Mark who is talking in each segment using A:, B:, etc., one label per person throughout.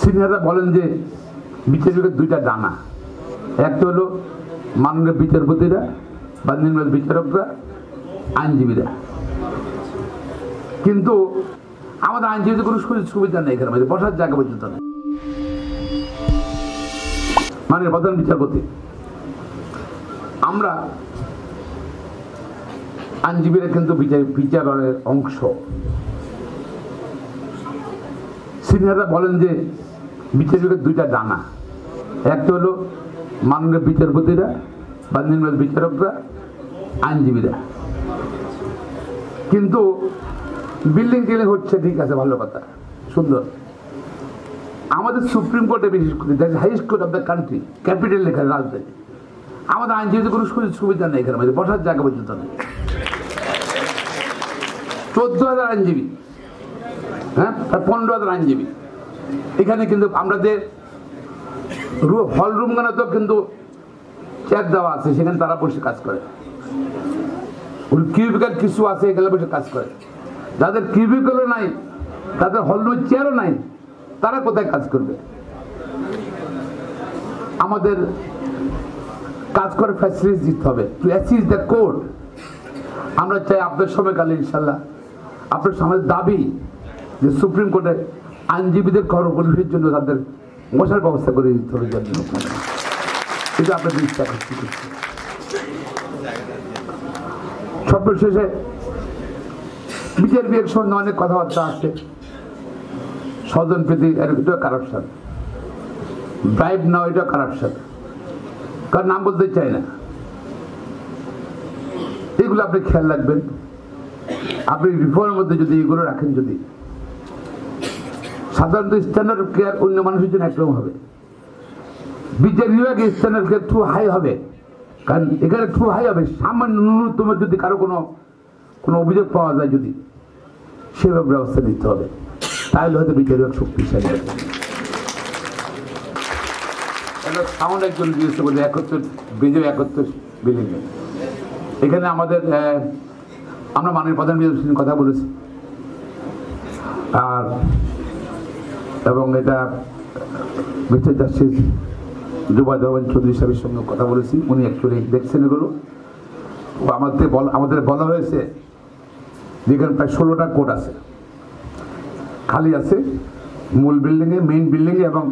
A: সিনিয়ররা বলেন যে বিচারকের দুইটা ডানা, একটা হলো মাননীয় বিচারপতিরা বা নিম্ন বিচারকরা, আইনজীবীরা। কিন্তু আমাদের আইনজীবীদের কোনো সুবিধা নেই, এখানে বসার জায়গা পর্যন্ত নেই। মাননীয় প্রধান বিচারপতি, আমরা আইনজীবীরা কিন্তু বিচারের অংশ। সিনিয়ররা বলেন যে বিচারকের দুইটা ডানা, একটা হলো মাননীয় বিচারপতিরা বা নিম্ন বিচারকরা, আইনজীবীরা। কিন্তু বিল্ডিং টিল্ডিং হচ্ছে, ঠিক আছে, ভালো কথা, সুন্দর। আমাদের সুপ্রিম কোর্টে বিশেষ করে highest court of the country, capital লেখা রাজধানী, আমাদের আইনজীবীদের কোনো সুবিধা নেই, এখানে বসার জায়গা পর্যন্ত নেই। 14,000 আইনজীবী, হ্যাঁ, 15,000 আইনজীবী এখানে। কিন্তু আমাদের হল রুমগুলোতেও কিন্তু চেয়ার দেওয়া আছে, সেখানে তারা বসে কাজ করে। কিউবিক্যাল কিছু আছে, এখানে বসে কাজ করে। যাদের কিউবিক্যালও নাই, তাদের হল রুমের চেয়ারও নাই, তারা কোথায় কাজ করবে? আমাদের কাজ করে ফ্যাসিলিটি দিতে হবে, টু অ্যাসিস্ট দ্য কোর্ট। আমরা চাই আপনার সময়কালে ইনশাল্লাহ আপনার সমাজ দাবি যে সুপ্রিম কোর্টের আইনজীবীদের কর্মপরিষদের জন্য তাদের বসার ব্যবস্থা করে দিতে হবে। কিন্তু আপনার দৃষ্টি আকর্ষণ করছে। সর্বশেষে বিচার বিভাগের সঙ্গে অনেক কথাবার্তা আছে, স্বজন প্রীতি, এটাও কারাপশন, ব্রাইব নাও, এটাও কারাপশন, কারণ নাম বলতে চাই না। এগুলো আপনি খেয়াল রাখবেন। আপনি রিফর্মের মধ্যে যদি এগুলো রাখেন, যদি সাধারণত স্ট্যান্ডার্ড অফ কেয়ার অন্য মানুষের জন্য একরকম হবে, বিচার বিভাগের স্ট্যান্ডার্ড কেয়ার টু হাই হবে। কারণ এখানে টু হাই হবে, সামান্য ন্যূনতম যদি কারো কোনো অভিযোগ পাওয়া যায়, যদি সেভাবে ব্যবস্থা নিতে হবে, তাহলে হয়তো বিচার বিভাগ শক্তিশালী হবে। সাউন্ড একজন জিজ্ঞেস করলে 71 বিল্ডিং, এখানে আমাদের আমরা মাননীয় প্রধান বিচারপতির কথা বলেছি, আর এবং এটা মিস্টার জাস্টিস জুবাইর চৌধুরী সাহেবের সঙ্গে কথা বলেছি, উনি অ্যাকচুয়ালি দেখছেন এগুলো। আমাদের বলা হয়েছে যেখানে প্রায় 16টা কোর্ট আছে, খালি আছে মূল বিল্ডিংয়ে, মেইন বিল্ডিংয়ে এবং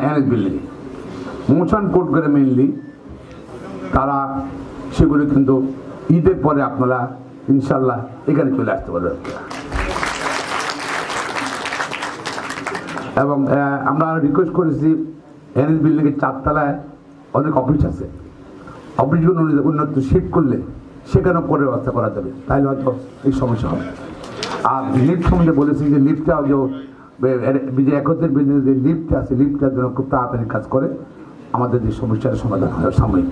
A: অ্যানেক্স বিল্ডিংয়ে। মোশন কোর্ট করে মেইনলি তারা সেগুলো কিন্তু ঈদের পরে আপনারা ইনশাল্লাহ এখানে চলে আসতে পারবেন। এবং আমরা রিকোয়েস্ট করেছি, এনএস বিল্ডিংয়ের 4 তলায় অনেক অফিস আছে, অফিসগুলো উন্নত শিফট করলে সেখানেও পরে ব্যবস্থা করা যাবে, তাহলে হয়তো এই সমস্যা হবে। আর লিফট সম্বন্ধে বলেছি যে লিফটটা যে 71 বিল্ডিংয়ে যে লিফট আছে, লিফটটার জন্য খুব তাড়াতাড়ি কাজ করে আমাদের যে সমস্যার সমাধান হয় সাময়িক।